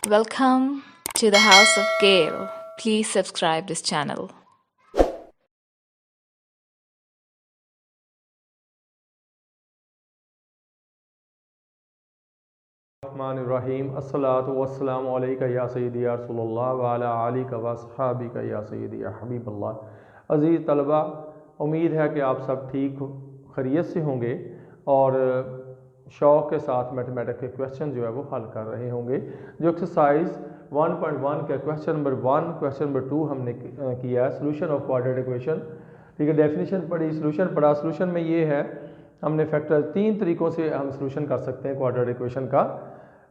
Welcome to the House of Gale. Please subscribe this channel. रहीम अस्सलातु वस्सलामु अलैका या सय्यदी या रसूलल्लाह व अला आलिका व अस्हाबिका या सय्यदी या हबीबल्लाह। अज़ीज़ तलबा, उम्मीद है कि आप सब ठीक खैरियत से होंगे और शौक़ के साथ मैथमेटिक्स के क्वेश्चन जो है वो हल कर रहे होंगे। जो एक्सरसाइज 1.1 के क्वेश्चन नंबर 1, क्वेश्चन नंबर 2 हमने किया है, सोल्यूशन ऑफ क्वाड्रेटिक इक्वेशन। ठीक है, डेफिनेशन पढ़ी, सोल्यूशन पढ़ा। सोल्यूशन में ये है, हमने फैक्टर 3 तरीक़ों से हम सोल्यूशन कर सकते हैं क्वाड्रेटिक इक्वेशन का।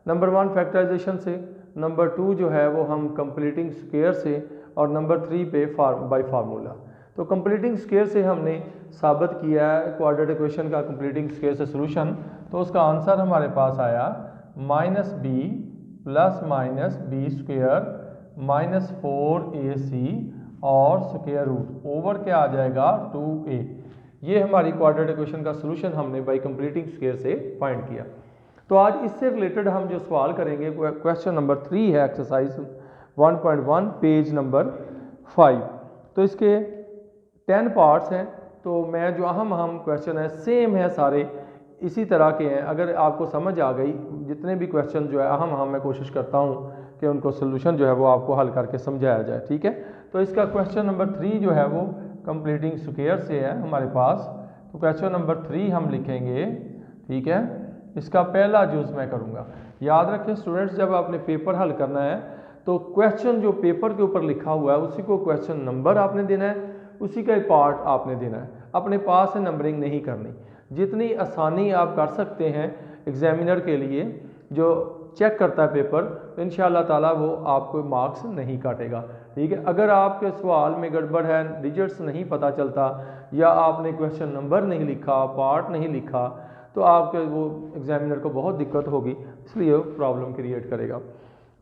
नंबर 1 फैक्टराइजेशन से, नंबर 2 जो है वो हम कंप्लीटिंग स्क्वायर से, और नंबर 3 पे बाय फार्मूला। तो कंप्लीटिंग स्क्वायर से हमने साबित किया है क्वाड्रेटिक इक्वेशन का कंप्लीटिंग स्क्वायर से सोल्यूशन। तो उसका आंसर हमारे पास आया -b plus minus B square minus 4ac और स्क्वायर रूट ओवर क्या आ जाएगा 2a। ये हमारी क्वाड्रेटिक इक्वेशन का सोल्यूशन हमने बाय कंप्लीटिंग स्क्वायर से फाइंड किया। तो आज इससे रिलेटेड हम जो सवाल करेंगे, क्वेश्चन नंबर 3 है, एक्सरसाइज 1.1 पेज नंबर 5। तो इसके 10 पार्ट्स हैं। तो मैं जो अहम क्वेश्चन है सेम है, सारे इसी तरह के हैं। अगर आपको समझ आ गई, जितने भी क्वेश्चन जो है अहम मैं कोशिश करता हूँ कि उनको सोल्यूशन जो है वो आपको हल करके समझाया जाए। ठीक है, तो इसका क्वेश्चन नंबर 3 जो है वो कंप्लीटिंग स्क्वायर से है हमारे पास। तो क्वेश्चन नंबर 3 हम लिखेंगे। ठीक है, इसका पहला यूज़ मैं करूँगा। याद रखें स्टूडेंट्स, जब आपने पेपर हल करना है तो क्वेश्चन जो पेपर के ऊपर लिखा हुआ है उसी को क्वेश्चन नंबर आपने देना है, उसी का पार्ट आपने देना है। अपने पास से नंबरिंग नहीं करनी। जितनी आसानी आप कर सकते हैं एग्जामिनर के लिए जो चेक करता है पेपर, तो इंशाअल्लाह ताला वो आपको मार्क्स नहीं काटेगा। ठीक है, अगर आपके सवाल में गड़बड़ है, डिजिट्स नहीं पता चलता, या आपने क्वेश्चन नंबर नहीं लिखा, पार्ट नहीं लिखा, तो आपके वो एग्जामिनर को बहुत दिक्कत होगी, इसलिए वो प्रॉब्लम क्रिएट करेगा।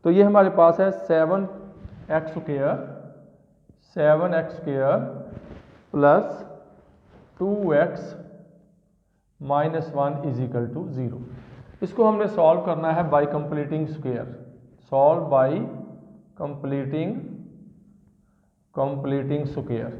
तो ये हमारे पास है 7x square plus 2x minus 1 is equal to 0। इसको हमने सॉल्व करना है by completing square. Solve by completing square.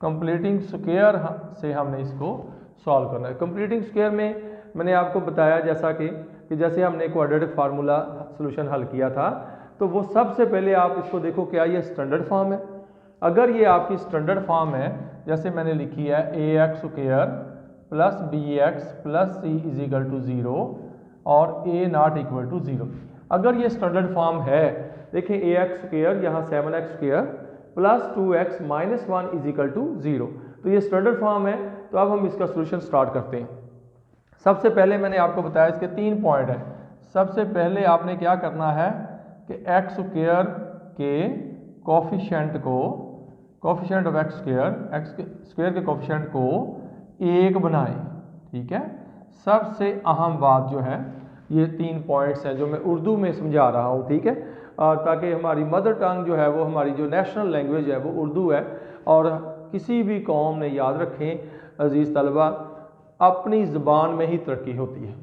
Completing square से हमने इसको सॉल्व करना है। कंप्लीटिंग स्क्वायर में मैंने आपको बताया जैसा कि जैसे हमने क्वाड्रेटिक फार्मूला सॉल्यूशन हल किया था, तो वो सबसे पहले आप इसको देखो, क्या ये स्टैंडर्ड फॉर्म है। अगर ये आपकी स्टैंडर्ड फॉर्म है, जैसे मैंने लिखी है ax square plus bx plus c is equal to 0 और a नॉट इक्वल टू 0, अगर ये स्टैंडर्ड फॉर्म है, देखिए ax स्क्वायर यहाँ 7x square plus 2x minus 1 is equal to 0, तो ये स्टैंडर्ड फॉर्म है। तो अब हम इसका सोल्यूशन स्टार्ट करते हैं। सबसे पहले मैंने आपको बताया इसके 3 पॉइंट हैं। सबसे पहले आपने क्या करना है कि एक्स स्क्वायर के कोफिशिएंट ऑफ एक्स स्क्वायर के कोफिशिएंट को 1 बनाएं। ठीक है, सबसे अहम बात जो है, ये 3 पॉइंट्स हैं जो मैं उर्दू में समझा रहा हूँ। ठीक है, ताकि हमारी मदर टंग जो है वो, हमारी जो नेशनल लैंग्वेज है वो उर्दू है, और किसी भी कौम ने, याद रखें अजीज़ तलबा, अपनी ज़बान में ही तरक्की होती है।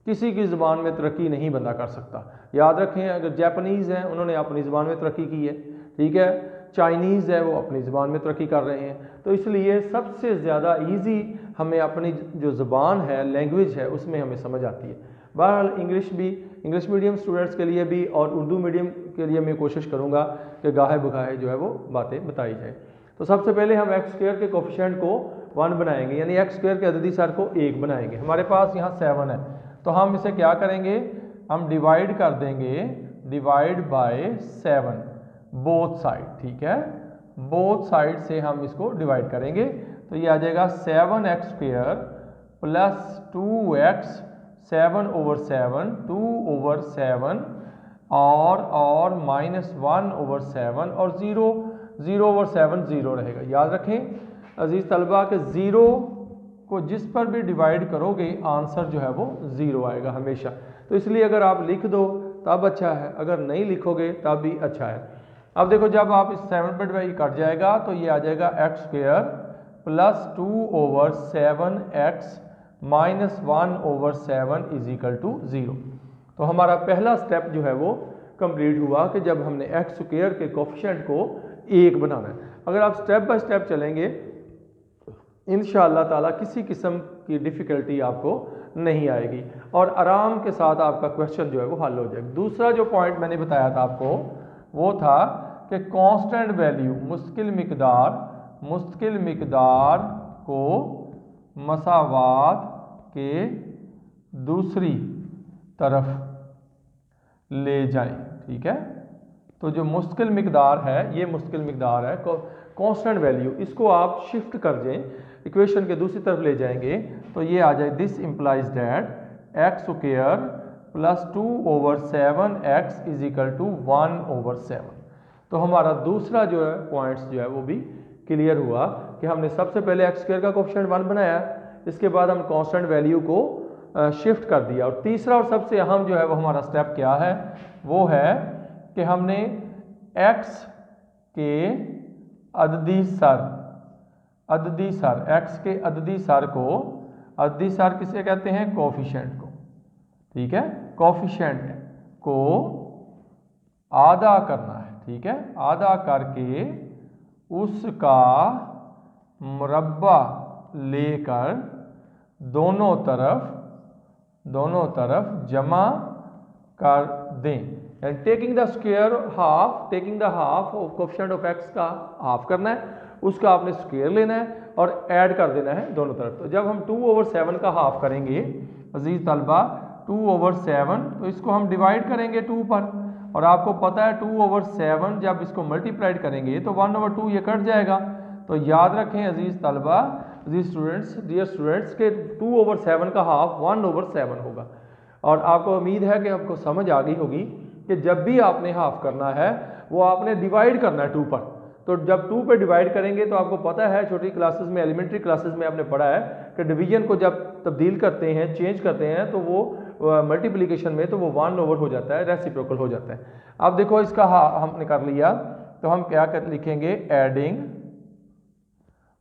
किसी की ज़बान में तरक्की नहीं बंदा कर सकता। याद रखें, अगर जापानीज़ हैं उन्होंने अपनी ज़बान में तरक्की की है। ठीक है, चाइनीज़ है वो अपनी ज़बान में तरक्की कर रहे हैं। तो इसलिए सबसे ज़्यादा ईजी हमें अपनी जो ज़बान है, लैंग्वेज है, उसमें हमें समझ आती है। बहरहाल इंग्लिश मीडियम स्टूडेंट्स के लिए भी और उर्दू मीडियम के लिए मैं कोशिश करूँगा कि गाहे बगाहे जो है वो बातें बताई जाए। तो सबसे पहले हम एक्स स्क्वायर के कोफिशिएंट को 1 बनाएंगे, यानी एक्स स्क्वायर के अददी सर को 1 बनाएंगे। हमारे पास यहाँ 7 है, तो हम इसे क्या करेंगे, हम डिवाइड कर देंगे, डिवाइड बाय 7 बोथ साइड। ठीक है, बोथ साइड से हम इसको डिवाइड करेंगे, तो ये आ जाएगा 7x square plus 2x 7 over 7 2 over 7 और माइनस 1 ओवर 7 और 0 ओवर 7 0 रहेगा। याद रखें अजीज़ तलबा के 0 को जिस पर भी डिवाइड करोगे आंसर जो है वो 0 आएगा हमेशा। तो इसलिए अगर आप लिख दो तब अच्छा है, अगर नहीं लिखोगे तब भी अच्छा है। अब देखो, जब आप इस 7 पर डिवाइड कट जाएगा तो ये आ जाएगा x square plus 2 over 7x minus 1 over 7 is equal to 0। तो हमारा पहला स्टेप जो है वो कंप्लीट हुआ कि जब हमने एक्स स्क्वायर के कोफिशिएंट को 1 बनाना है। अगर आप स्टेप बाय स्टेप चलेंगे इंशाअल्लाह ताला किसी किस्म की डिफ़िकल्टी आपको नहीं आएगी और आराम के साथ आपका क्वेश्चन जो है वो हल हो जाएगा। दूसरा जो पॉइंट मैंने बताया था आपको वो था कि कांस्टेंट वैल्यू मुश्किल मिकदार को मसावात के दूसरी तरफ ले जाएं, ठीक है। तो जो मुश्किल मिकदार है, ये मुश्किल मिकदार है कांस्टेंट वैल्यू, इसको आप शिफ्ट कर दें, इक्वेशन के दूसरी तरफ ले जाएंगे तो ये आ जाए this implies that x square plus 2/7 x is equal to 1/7। तो हमारा दूसरा जो है पॉइंट्स जो है वो भी क्लियर हुआ कि हमने सबसे पहले एक्स स्क्वायर का कोफिशिएंट 1 बनाया, इसके बाद हम कांस्टेंट वैल्यू को शिफ्ट कर दिया। और तीसरा और सबसे अहम जो है वो हमारा स्टेप क्या है, वो है कि हमने एक्स के अददी सर एक्स के अददी सर किसे कहते हैं, कोफिशिएंट को, ठीक है। कोफिशिएंट को आधा करना है, ठीक है, आधा करके उसका मुरब्बा लेकर दोनों तरफ जमा कर दें। Taking the square half of coefficient of x का हाफ करना है, उसका आपने स्क्वायर लेना है और ऐड कर देना है दोनों तरफ। तो जब हम 2/7 का हाफ करेंगे अजीज तलबा 2/7, तो इसको हम डिवाइड करेंगे 2 पर, और आपको पता है 2/7 जब इसको मल्टीप्लाइड करेंगे तो 1/2 ये कट जाएगा। तो याद रखें अजीज तलबा, अजीज स्टूडेंट्स, डियर स्टूडेंट्स के 2/7 का हाफ 1/7 होगा। और आपको उम्मीद है कि आपको समझ आ गई होगी कि जब भी आपने हाफ करना है वो आपने डिवाइड करना है 2 पर। तो जब 2 पे डिवाइड करेंगे तो आपको पता है छोटी क्लासेस में, एलिमेंट्री क्लासेस में आपने पढ़ा है कि डिवीजन को जब तब्दील करते हैं, चेंज करते हैं, तो वो मल्टीप्लिकेशन में तो वो 1/, हो जाता है, रेसिप्रोकल हो जाता है। अब देखो इसका हमने कर लिया, तो हम क्या लिखेंगे, एडिंग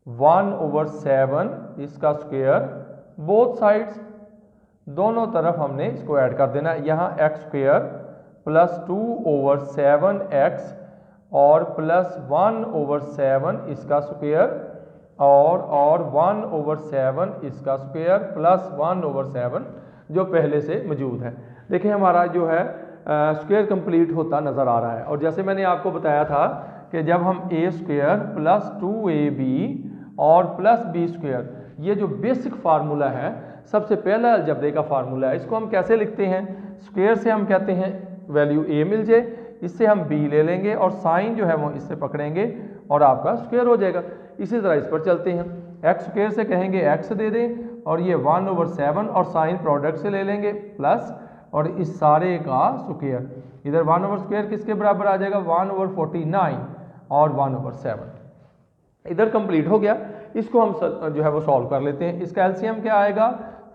1/7 इसका स्क्वायर बोथ साइड्स, दोनों तरफ हमने इसको ऐड कर देना। यहाँ एक्स स्क्वायर प्लस 2/7 एक्स और प्लस 1/7 इसका स्क्वायर और 1/7 इसका स्क्वायर प्लस 1/7 जो पहले से मौजूद है। देखिए हमारा जो है स्क्वायर कंप्लीट होता नज़र आ रहा है। और जैसे मैंने आपको बताया था कि जब हम ए स्क्वायर प्लस 2ab और प्लस बी स्क्वायर, ये जो बेसिक फार्मूला है, सबसे पहला अलजब्रे का फार्मूला है, इसको हम कैसे लिखते हैं, स्क्वायर से हम कहते हैं वैल्यू ए मिल जाए, इससे हम बी ले लेंगे और साइन जो है वो इससे पकड़ेंगे और आपका स्क्वायर हो जाएगा। इसी तरह इस पर चलते हैं, एक्स स्क्वायर से कहेंगे एक्स दे दें और ये 1/7 और साइन प्रोडक्ट से ले लेंगे प्लस, और इस सारे का स्क्वायर, इधर 1/स्क्वायर किसके बराबर आ जाएगा, 1/49 और 1/7 इधर कंप्लीट हो गया। इसको हम जो है वो सॉल्व कर लेते हैं। इसका एलसीएम क्या आएगा,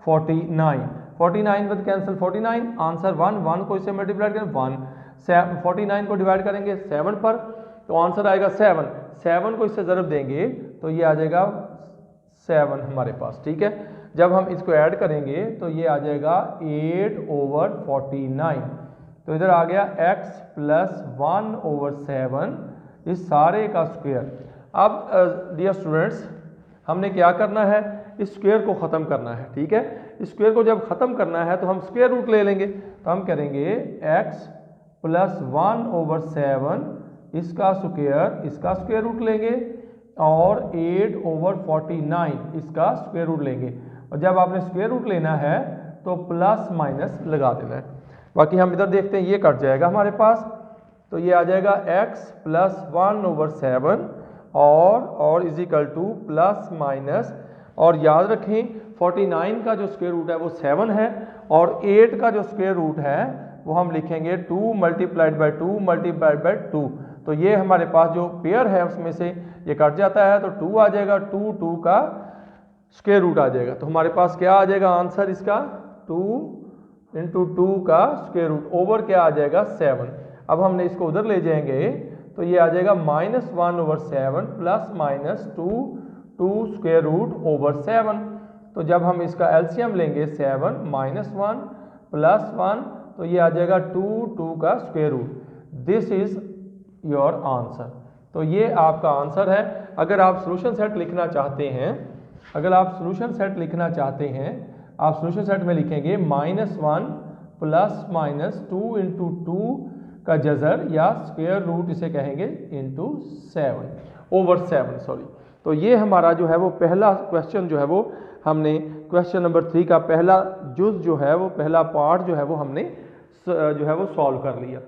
49 विद कैंसिल 49, आंसर 1 को इससे मल्टीप्लाई करें 1, 49 को डिवाइड करेंगे 7 पर, तो आंसर आएगा 7 को इससे ज़रब देंगे तो ये आ जाएगा 7 हमारे पास, ठीक है। जब हम इसको ऐड करेंगे तो ये आ जाएगा 8/49, तो इधर आ गया x प्लस 1/7 इस सारे का स्क्वायर। अब डियर स्टूडेंट्स हमने क्या करना है, इस स्क्वायर को ख़त्म करना है, ठीक है। इस स्क्वायर को जब ख़त्म करना है तो हम स्क्वायर रूट ले लेंगे, तो हम करेंगे x प्लस 1/7 इसका स्क्वायर रूट लेंगे और 8/49 इसका स्क्वायर रूट लेंगे। और जब आपने स्क्वायर रूट लेना है तो प्लस माइनस लगा देना है। बाकी हम इधर देखते हैं, ये कट जाएगा हमारे पास, तो ये आ जाएगा x प्लस 1/7 और is equal two plus minus, और याद रखें 49 का जो स्क्वायर रूट है वो 7 है और 8 का जो स्क्वायर रूट है वो हम लिखेंगे 2 मल्टीप्लाइड बाई 2 तो ये हमारे पास जो पेयर है उसमें से ये कट जाता है तो 2 आ जाएगा, 2 का स्क्वायर रूट आ जाएगा। तो हमारे पास क्या आ जाएगा आंसर इसका, 2 × 2 का स्क्वायर रूट ओवर क्या आ जाएगा 7। अब हमने इसको उधर ले जाएंगे तो ये आ जाएगा -1/7 plus minus 2 square root over 7। तो जब हम इसका एलसीएम लेंगे 7 -1 + 1 तो ये आ जाएगा 2 का square root. This is your answer. तो ये आपका आंसर है। अगर आप सॉल्यूशन सेट लिखना चाहते हैं, अगर आप सॉल्यूशन सेट लिखना चाहते हैं, आप सॉल्यूशन सेट में लिखेंगे -1 प्लस माइनस 2 इंटू 2 का जजर या स्क्वायर रूट इसे कहेंगे इंटू 7/7 सॉरी। तो ये हमारा जो है वो पहला क्वेश्चन जो है वो हमने क्वेश्चन नंबर 3 का पहला जुज जो है वो पहला पार्ट जो है वो हमने जो है वो सॉल्व कर लिया।